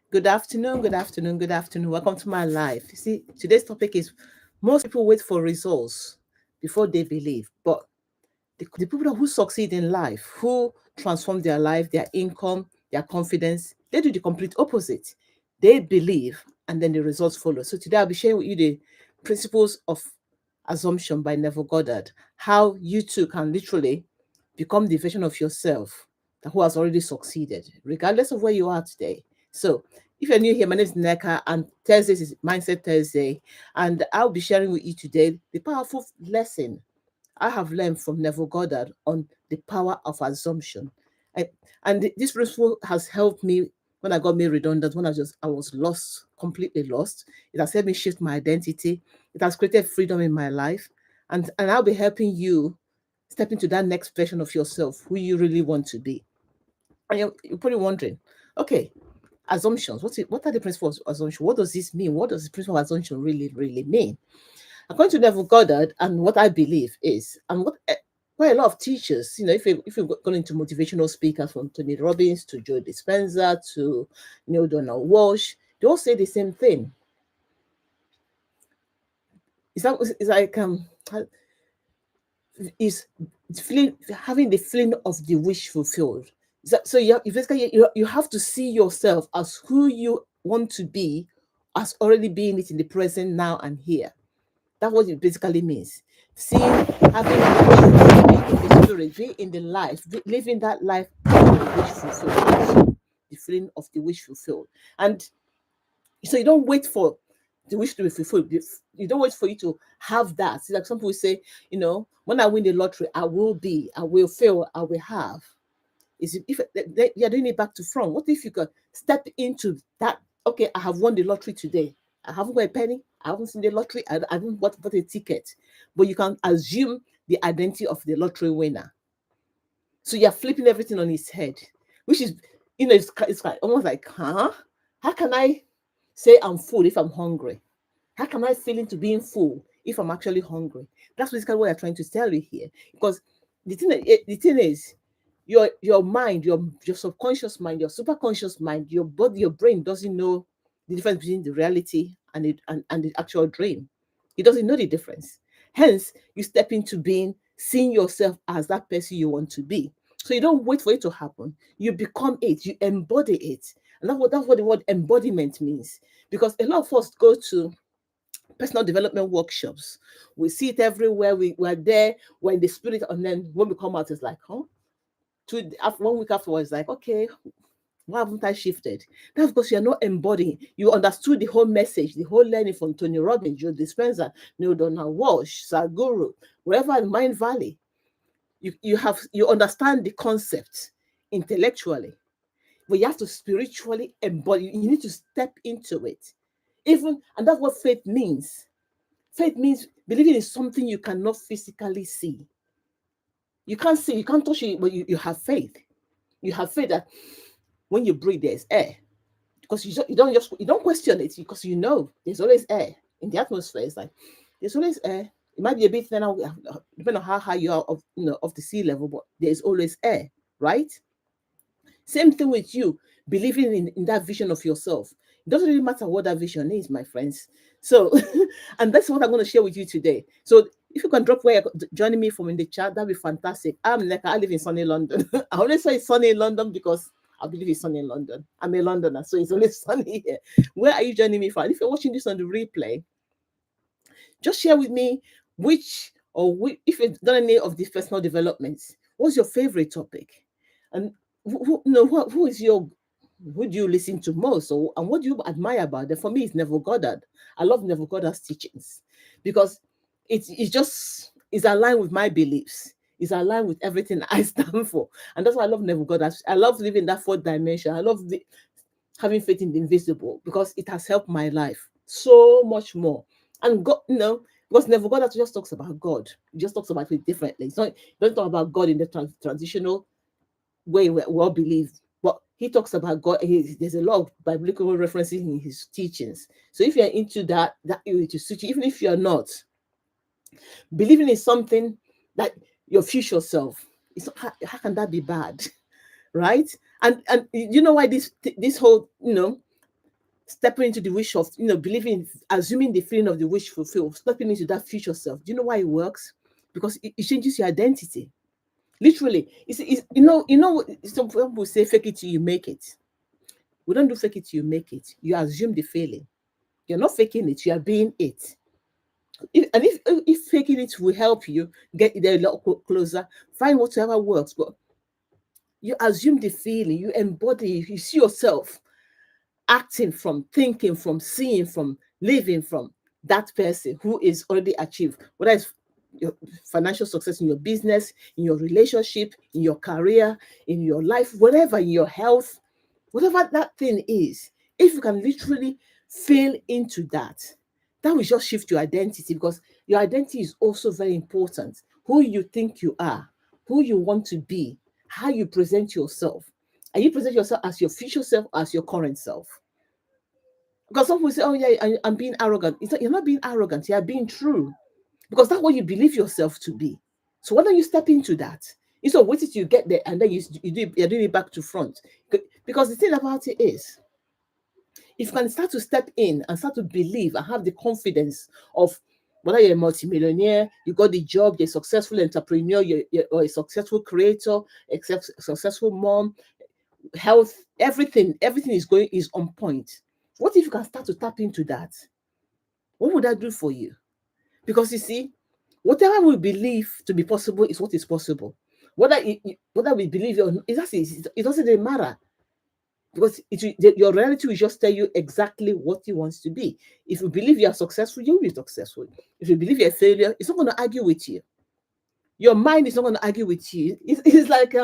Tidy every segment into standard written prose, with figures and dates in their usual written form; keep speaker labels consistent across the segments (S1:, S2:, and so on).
S1: Good afternoon, good afternoon, good afternoon. Welcome to my life. You see, today's topic is most people wait for results before they believe, but the people who succeed in life, who transform their life, their income, their confidence, they do the complete opposite. They believe and then the results follow. So today I'll be sharing with you the principles of assumption by Neville Goddard, how you too can literally become the version of yourself who has already succeeded, regardless of where you are today. So if you're new here, my name is Neka, and Thursdays is Mindset Thursday, and I'll be sharing with you today the powerful lesson I have learned from Neville Goddard on the power of assumption. And, and this principle has helped me when I got made redundant, when I was lost, completely lost. It has helped me shift my identity. It has created freedom in my life. And I'll be helping you step into that next version of yourself, who you really want to be. And you're probably wondering, okay, assumptions. What are the principles of assumption? What does this mean? What does the principle of assumption really mean? According to Neville Goddard, and what I believe is, and what quite a lot of teachers, if you've gone into motivational speakers from Tony Robbins to Joe Dispenza to Neil Donald Walsh, they all say the same thing. It's like is feeling having the feeling of the wish fulfilled. So you basically you have to see yourself as who you want to be, as already being it in the present now and here. That's what it basically means. Seeing, having the wish, being in the spirit, being in the life, living that life of the wish fulfilled, the feeling of the wish fulfilled. And so you don't wait for the wish to be fulfilled. You don't wait for you to have that. See, like some people say, when I win the lottery, I will be, I will fail, I will have. Is if you're doing it back to front, what if you could step into that? Okay, I have won the lottery today. I haven't got a penny. I haven't seen the lottery. I haven't bought a ticket. But you can assume the identity of the lottery winner. So you're flipping everything on its head, which is, it's like almost like, huh? How can I say I'm full if I'm hungry? How can I feel into being full if I'm actually hungry? That's basically what I'm trying to tell you here. Because the thing is, your mind, your subconscious mind, your superconscious mind, your body, your brain doesn't know the difference between the reality and the actual dream. It doesn't know the difference. Hence, you step into being seeing yourself as that person you want to be. So you don't wait for it to happen. You become it. You embody it, and that's what the word embodiment means. Because a lot of us go to personal development workshops. We see it everywhere. We're there. We're in the spirit, and then when we come out, it's like, huh? After 1 week afterwards, like, okay, why haven't I shifted? That's because you're not embodying. You understood the whole message, the whole learning from Tony Robbins, Joe Dispenza, Neil Donald Walsh, Sadhguru, wherever in Mind Valley. You understand the concept intellectually, but you have to spiritually embody. You need to step into it. And that's what faith means. Faith means believing in something you cannot physically see. You can't touch it, but you have faith. You have faith that when you breathe, there's air. Because you don't question it because you know there's always air in the atmosphere. It's like there's always air. It might be a bit thinner, depending on how high you are of the sea level, but there's always air, right? Same thing with you, believing in that vision of yourself. It doesn't really matter what that vision is, my friends. So, and that's what I'm going to share with you today. So, if you can drop where you're joining me from in the chat, that'd be fantastic. I live in sunny London. I always say it's sunny in London because I believe it's sunny in London. I'm a Londoner, so it's always sunny here. Where are you joining me from? And if you're watching this on the replay, just share with me if you've done any of these personal developments. What's your favorite topic? And who do you listen to most, and what do you admire about them? For me, it's Neville Goddard. I love Neville Goddard's teachings because it's aligned with my beliefs. It's aligned with everything I stand for, and that's why I love Neville Goddard. I love living that fourth dimension. I love having faith in the invisible because it has helped my life so much more. And God, because Neville Goddard just talks about God. He just talks about it differently. He doesn't talk about God in the transitional way we all believe. But he talks about God. There's a lot of biblical references in his teachings. So if you're into that it will suit you, even if you're not, believing in something that your future self, how can that be bad? Right? And you know why this whole, stepping into the wish of, believing, assuming the feeling of the wish fulfilled, stepping into that future self. Do you know why it works? Because it changes your identity. Literally, some people say fake it till you make it. We don't do fake it till you make it. You assume the feeling. You're not faking it, you are being it. If faking it will help you get there a lot closer, find whatever works. But you assume the feeling, you embody, you see yourself acting from, thinking from, seeing from, living from that person who is already achieved, whether it's your financial success in your business, in your relationship, in your career, in your life, whatever, in your health, whatever that thing is. If you can literally feel into that, that will just shift your identity, because your identity is also very important. Who you think you are, who you want to be, how you present yourself. And you present yourself as your future self, as your current self. Because some people say, oh yeah, I'm being arrogant. You're not being arrogant, you're being true. Because that's what you believe yourself to be. So why don't you step into that? Instead of waiting till you get there and then you're doing it back to front. Because the thing about it is, if you can start to step in and start to believe and have the confidence of whether you're a multimillionaire, you got the job, you're a successful entrepreneur, you're a successful creator, a successful mom, health, everything is on point. What if you can start to tap into that? What would that do for you? Because you see, whatever we believe to be possible is what is possible. Whether we believe it or not, it doesn't really matter. Because your reality will just tell you exactly what it wants to be. If you believe you are successful, you'll be successful. If you believe you're a failure, it's not going to argue with you. Your mind is not going to argue with you. It's like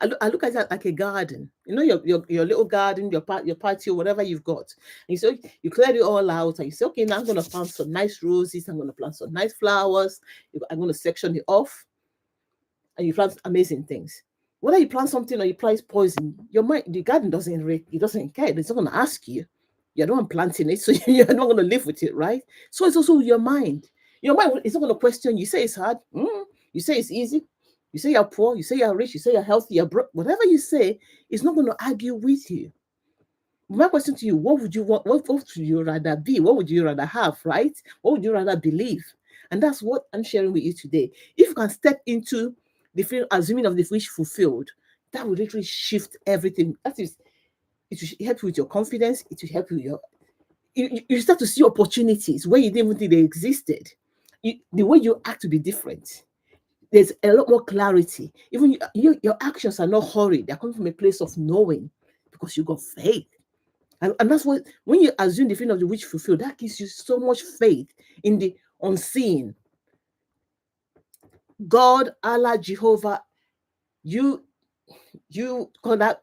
S1: I look at it like a garden. You know, your little garden, your patio, whatever you've got. And you say you clear it all out, and you say, okay, now I'm going to plant some nice roses. I'm going to plant some nice flowers. I'm going to section it off, and you plant amazing things. Whether you plant something or you plant poison, your mind, the garden doesn't care. It's not going to ask you. You're the one planting it, so you're not going to live with it, right? So it's also your mind. Your mind is not going to question. You say it's hard. You say it's easy. You say you're poor. You say you're rich. You say you're healthy. You're broke. Whatever you say, it's not going to argue with you. My question to you: what would you want? What would you rather be? What would you rather have? Right? What would you rather believe? And that's what I'm sharing with you today. If you can step into the feeling, assuming of the wish fulfilled, that will literally shift everything. That is, it will help you with your confidence. It will help you with you start to see opportunities where you didn't even think they existed. The way you act will be different. There's a lot more clarity. Even your actions are not hurried. They're coming from a place of knowing, because you got faith. And that's what, when you assume the feeling of the wish fulfilled, that gives you so much faith in the unseen. God, Allah, Jehovah, you call that,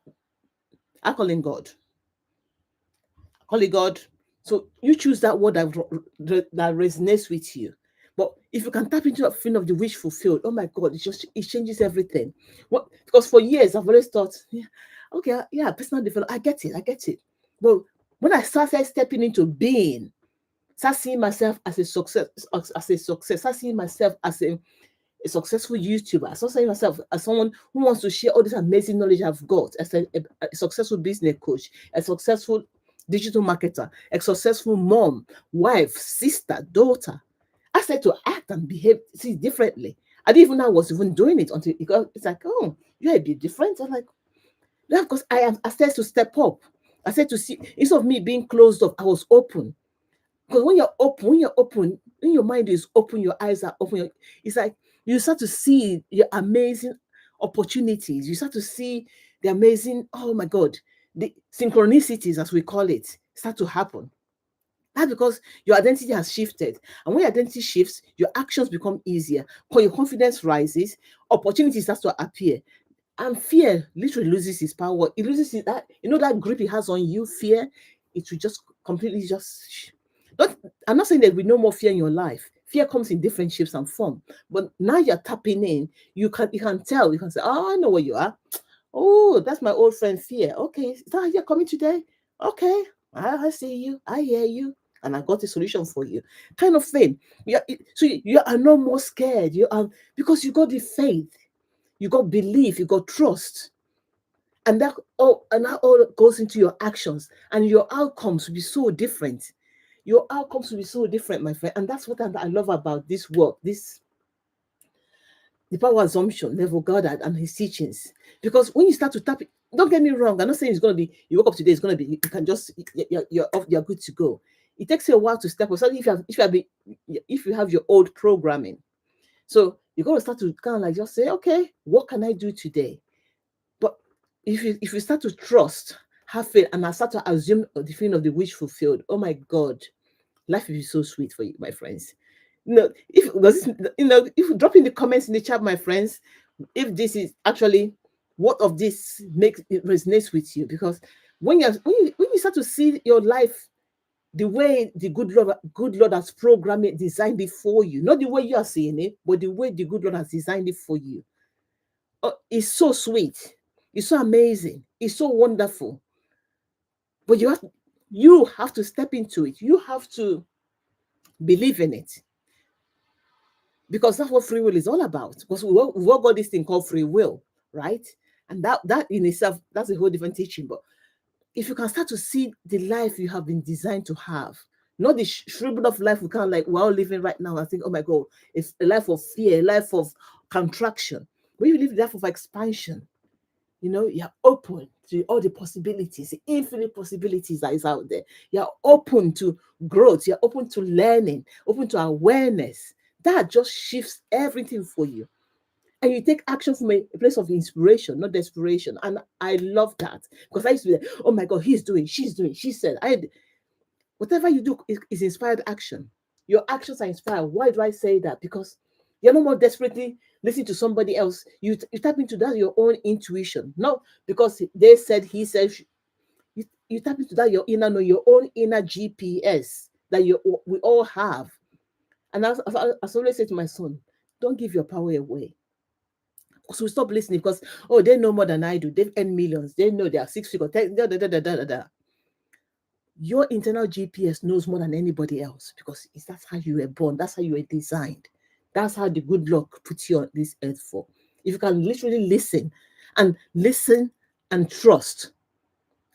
S1: I call him God. Call it God. So you choose that word that resonates with you. But if you can tap into that feeling of the wish fulfilled, oh my God, it changes everything. What? Because for years I've always thought, yeah, okay, yeah, personal development, I get it. But when I started stepping into being, start seeing myself as a success, start seeing myself as a successful YouTuber, start seeing myself as someone who wants to share all this amazing knowledge I've got, as a successful business coach, a successful digital marketer, a successful mom, wife, sister, daughter. I started to act and behave, see differently. I didn't even know I was even doing it until it's like, oh, you're a bit different. I'm like, yeah, because I started to step up. I started to see, instead of me being closed up, I was open. Because when your mind is open, your eyes are open, it's like you start to see your amazing opportunities. You start to see the amazing, oh my God, the synchronicities, as we call it, start to happen. That's because your identity has shifted. And when your identity shifts, your actions become easier. When your confidence rises, opportunities start to appear. And fear literally loses its power. It loses that, that grip it has on you, fear, it will just completely just not. I'm not saying that with no more fear in your life. Fear comes in different shapes and form. But now you're tapping in, you can tell, you can say, oh, I know where you are. Oh, that's my old friend Fear. Okay, is that you're coming today? Okay, I see you, I hear you, and I got a solution for you. Kind of thing. So you are no more scared. You are, because you got the faith, you got belief, you got trust. And that all goes into your actions, and your outcomes will be so different. Your outcomes will be so different, my friend. And that's what I love about this work, this the power assumption level God and his teachings. Because when you start to tap it, don't get me wrong, I'm not saying it's gonna be you woke up today, it's gonna be you can just you're good to go. It takes you a while to step up. So if you have your old programming, so you're gonna start to kind of like just say, okay, what can I do today? But if you start to trust, have faith, and I start to assume the feeling of the wish fulfilled, oh my God, life will be so sweet for you, my friends. If you drop in the comments in the chat, my friends, if this is actually what of this makes it resonates with you, because when you start to see your life the way the good Lord has programmed it, designed it for you, not the way you are seeing it, but the way the good Lord has designed it for you. Oh, it's so sweet. It's so amazing. It's so wonderful. But you have to step into it. You have to believe in it, because that's what free will is all about. Because we've all got this thing called free will, right? And that in itself, that's a whole different teaching. But if you can start to see the life you have been designed to have, not the shriveled of life we kind of like we're all living right now. I think, oh my God, it's a life of fear, a life of contraction. When you live the life of expansion, you're open to all the possibilities, the infinite possibilities that is out there. You're open to growth. You're open to learning, open to awareness. That just shifts everything for you. And you take action from a place of inspiration, not desperation. And I love that, because I used to be like, oh my God, he's doing, she's doing, she said. Whatever you do is inspired action. Your actions are inspired. Why do I say that? Because you're no more desperately listening to somebody else. You tap into that your own intuition. No, because they said, he said, you tap into that your inner know, your own inner GPS that we all have. And as I always say to my son, don't give your power away. So we stop listening because, oh, they know more than I do. They've earned millions. They know they are six figures. Your internal GPS knows more than anybody else, because that's how you were born. That's how you were designed. That's how the good luck puts you on this earth for. If you can literally listen and trust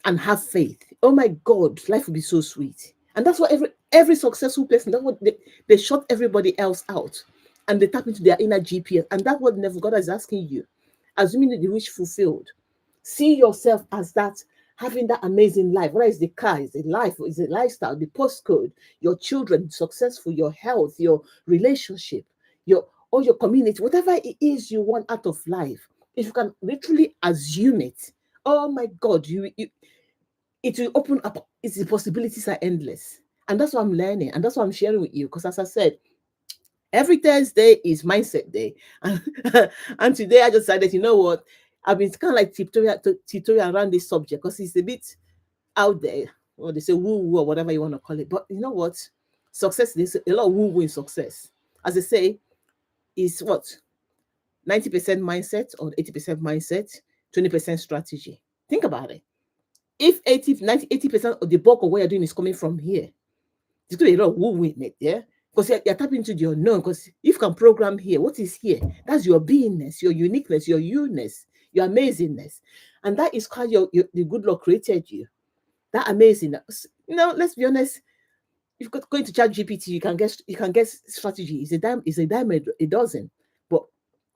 S1: and have faith, oh my God, life will be so sweet. And that's what every successful person, that's what they shut everybody else out, and they tap into their inner GPS. And that's what Never God is asking you. Assuming that the wish fulfilled, see yourself as that, having that amazing life. Whether it's the car, is it life, is it lifestyle, the postcode, your children successful, your health, your relationship, or your community, whatever it is you want out of life. If you can literally assume it, oh my God, it will open up. It's the possibilities are endless. And that's what I'm learning. And that's what I'm sharing with you. Because as I said, every Thursday is mindset day. And today I just decided, you know what? I've been kind of like tutorial around this subject, because it's a bit out there. Or they say woo woo or whatever you want to call it. But you know what? Success, there's a lot of woo woo in success. As they say, is what? 90% mindset or 80% mindset, 20% strategy. Think about it. If 80% of the bulk of what you're doing is coming from here, there's going to be a lot of woo in it, yeah? Because you're tapping into the unknown. Because if you can program here, what is here? That's your beingness, your uniqueness, your you-ness, your amazingness. And that is how the good Lord created you. That amazingness. Let's be honest. If you go into Chat GPT, you can get strategy. It's a dime a dozen. But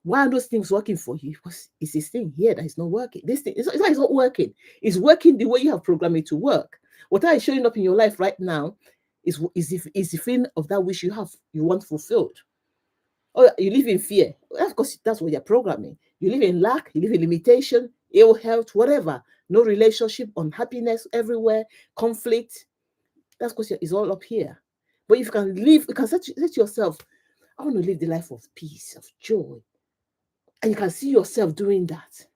S1: why are those things working for you? Because it's this thing here that is not working. This thing, it's not working. It's working the way you have programmed it to work. What is showing up in your life right now is the feeling of that wish you want fulfilled. Or you live in fear. Of course, that's what you're programming. You live in lack, you live in limitation, ill health, whatever. No relationship, unhappiness everywhere, conflict. That's because it's all up here. But if you can set yourself, I want to live the life of peace, of joy. And you can see yourself doing that.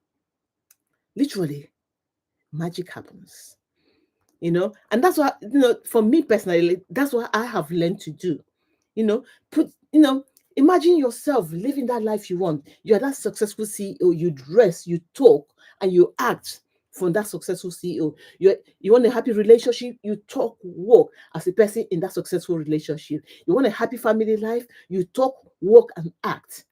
S1: Literally, magic happens. And that's what, for me personally, that's what I have learned to do. Put, imagine yourself living that life you want. You're that successful CEO, you dress, you talk, and you act from that successful CEO. You want a happy relationship, you talk, walk as a person in that successful relationship. You want a happy family life, you talk, walk, and act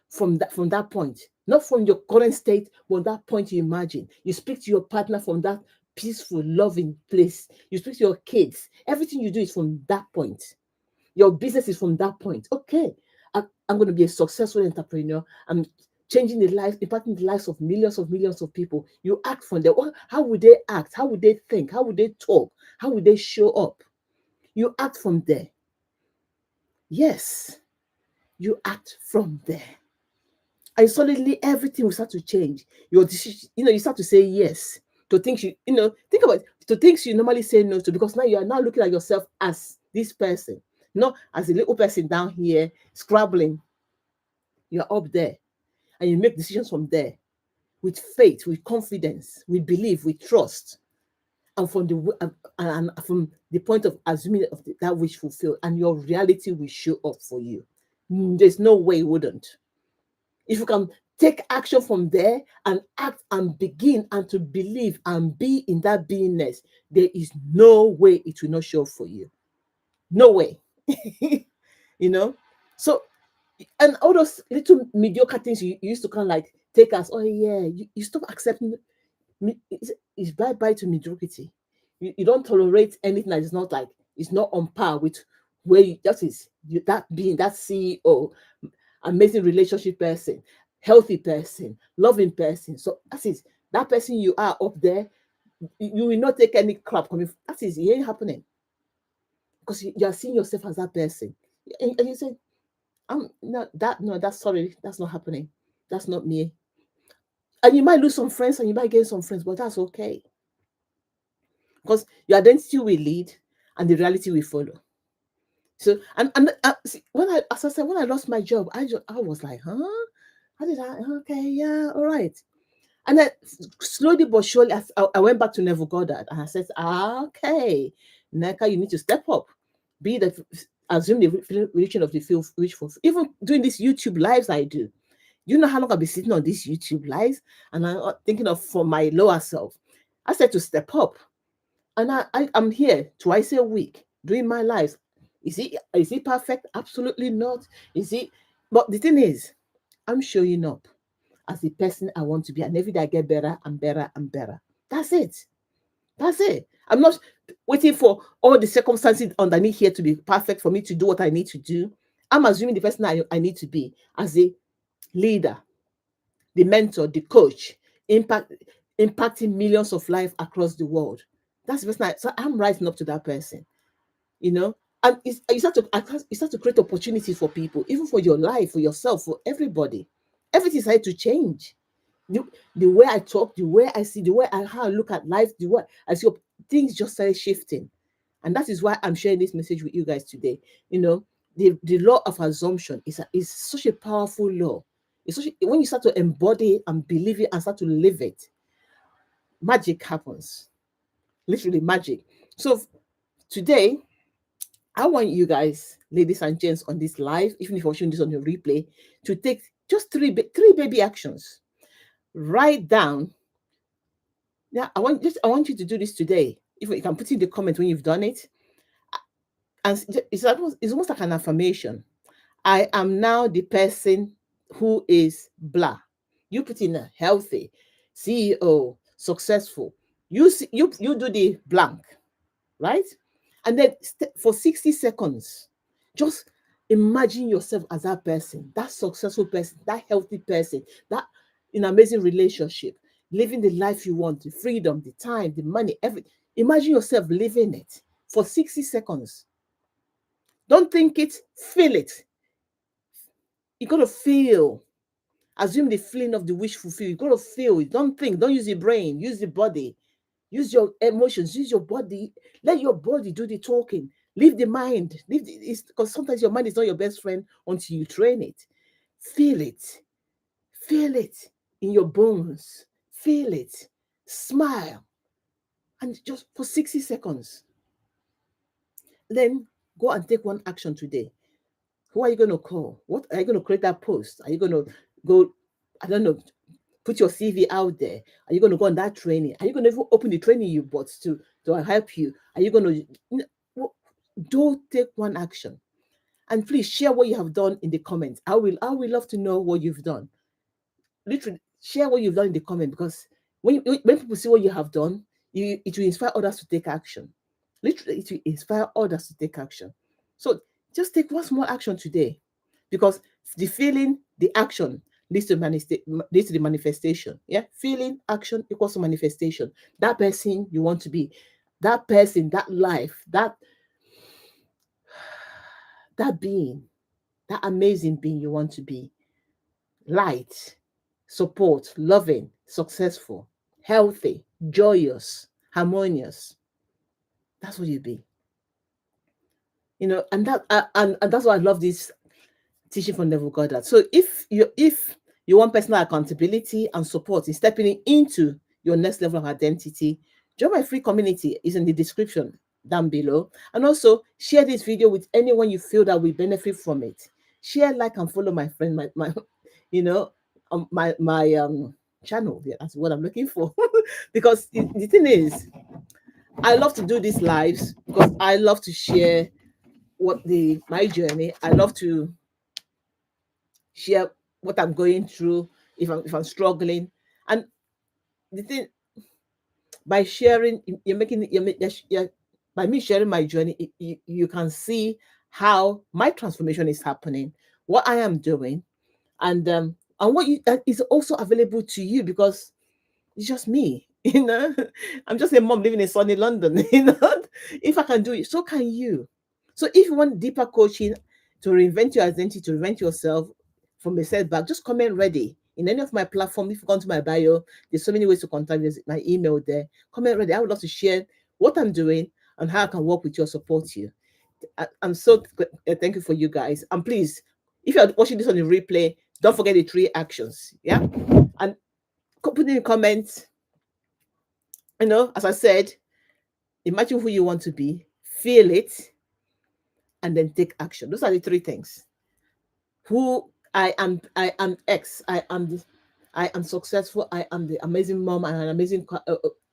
S1: from that point, not from your current state, but that point you imagine. You speak to your partner from that peaceful, loving place. You speak to your kids. Everything you do is from that point. Your business is from that point. Okay, I'm going to be a successful entrepreneur. I'm changing the life, impacting the lives of millions of people. You act from there. How would they act? How would they think? How would they talk? How would they show up? You act from there. Yes, you act from there. And suddenly everything will start to change. Your decision, you start to say yes to things think about it, to things you normally say no to, because now you are now looking at yourself as this person, not as a little person down here scrabbling. You're up there, and you make decisions from there with faith, with confidence, with belief, with trust, and and from the point of assuming that wish fulfilled, and your reality will show up for you. There's no way it wouldn't. If you can take action from there and act and begin and to believe and be in that beingness, there is no way it will not show up for you. No way. you know? So, and all those little mediocre things you used to kind of like take as, oh yeah, you stop accepting. It's bye-bye to mediocrity. You don't tolerate anything that is not like, it's not on par with where that being, that CEO, amazing relationship person, healthy person, loving person. So that is that person you are up there. You will not take any crap coming. That is, it ain't happening, because you are seeing yourself as that person, and you say, "I'm not that. No, that's sorry. That's not happening. That's not me." And you might lose some friends, and you might gain some friends, but that's okay, because your identity will lead, and the reality will follow. So, see, as I said, when I lost my job, I was like, huh? How did I? Okay, yeah, all right. And then slowly but surely, I went back to Neville Goddard, and I said, okay, Neka, you need to step up. Be the Assume the religion of the field, which for even doing these YouTube lives I do. You know how long I've been sitting on these YouTube lives, and I'm thinking of for my lower self. I said to step up, and I'm here twice a week doing my lives. Is it perfect? Absolutely not. Is it? But the thing is, I'm showing up as the person I want to be, and every day I get better and better and better. That's it. That's it. I'm not waiting for all the circumstances underneath here to be perfect for me to do what I need to do. I'm assuming the person I need to be as a leader, the mentor, the coach, impacting millions of lives across the world. That's the person. So I'm rising up to that person. You know, and you start to create opportunities for people, even for your life, for yourself, for everybody. Everything started to change. The way I talk, the way I see, the way how I look at life, the way I see things just started shifting. And that is why I'm sharing this message with you guys today. You know, the law of assumption is such a powerful law. When you start to embody and believe it and start to live it, magic happens. Literally magic. So today, I want you guys, ladies and gents, on this live, even if you're watching this on your replay, to take just three baby actions. Write down. Yeah, I want you to do this today. If you can put in the comment when you've done it, and it's almost like an affirmation. I am now the person who is blah. You put in a healthy, CEO, successful. You do the blank, right? And then for 60 seconds, just imagine yourself as that person, that successful person, that healthy person, that in amazing relationship, living the life you want, the freedom, the time, the money, everything. Imagine yourself living it for 60 seconds. Don't think it, feel it. You got to feel. Assume the feeling of the wish fulfilled. You got to feel it. Don't think. Don't use your brain. Use the body. Use your emotions. Use your body. Let your body do the talking. Leave the mind. Because sometimes your mind is not your best friend until you train it. Feel it. Feel it in your bones. Feel it. Smile. And just for 60 seconds. Then go and take one action today. Who are you going to call? What are you going to create that post? Are you going to go, I don't know, put your CV out there? Are you going to go on that training? Are you going to even open the training you bought to help you? Are you going to don't take one action? And please share what you have done in the comments. I will love to know what you've done. Literally share what you've done in the comment, because when people see what you have done, it will inspire others to take action. Literally, it will inspire others to take action. So just take one small action today, because the feeling, the action leads to the manifestation. Yeah, feeling, action equals to manifestation. That person you want to be, that person, that life, that being, that amazing being you want to be, light, support, loving, successful, healthy, joyous, harmonious. That's what you be. And that's why I love this teaching from Neville Goddard. So if you want personal accountability and support in stepping into your next level of identity, join my free community. Is in the description down below. And also share this video with anyone you feel that will benefit from it. Share, like, and follow my friend, my you know my channel. Yeah, that's what I'm looking for. Because the thing is, I love to do these lives because I love to share my journey. I love to share what I'm going through if I'm struggling. And the thing, by sharing, you're making you're, by me sharing my journey, you can see how my transformation is happening, what I am doing, and what that is also available to you, because it's just me. I'm just a mom living in sunny London. If I can do it, so can you. So if you want deeper coaching to reinvent your identity, to reinvent yourself from a setback, just comment ready in any of my platform. If you go to my bio, there's so many ways to contact me. There's my email there. Comment ready. I would love to share what I'm doing and how I can work with you or support you. I'm so thank you for you guys. And please, if you're watching this on the replay, don't forget the 3 actions. Yeah, and put in the comments. As I said, imagine who you want to be, feel it, and then take action. Those are the 3 things. Who I am X. I am successful. I am the amazing mom and an amazing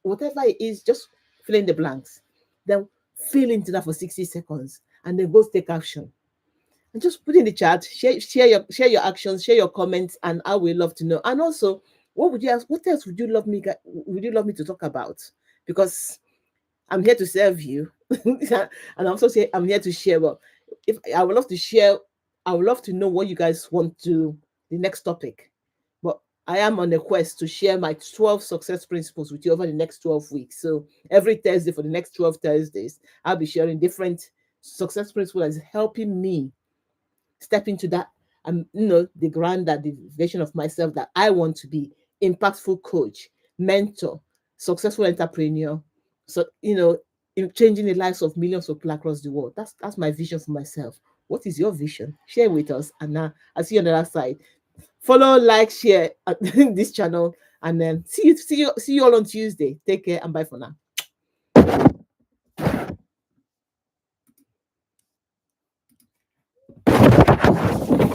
S1: whatever it is. Just fill in the blanks. Then fill into that for 60 seconds, and then go take action. And just put in the chat. Share your actions. Share your comments, and I will love to know. And also, what else would you love me? Would you love me to talk about? Because I'm here to serve you, and also say I'm here to share. Well, if I would love to share, I would love to know what you guys want to the next topic. But I am on a quest to share my 12 success principles with you over the next 12 weeks. So every Thursday for the next 12 Thursdays, I'll be sharing different success principles that is helping me step into that, the grander, the version of myself that I want to be: impactful coach, mentor, successful entrepreneur. So, in changing the lives of millions of people across the world. That's my vision for myself. What is your vision? Share with us, and now I'll see you on the other side. Follow, like, share this channel, and then see you all on Tuesday. Take care and bye for now.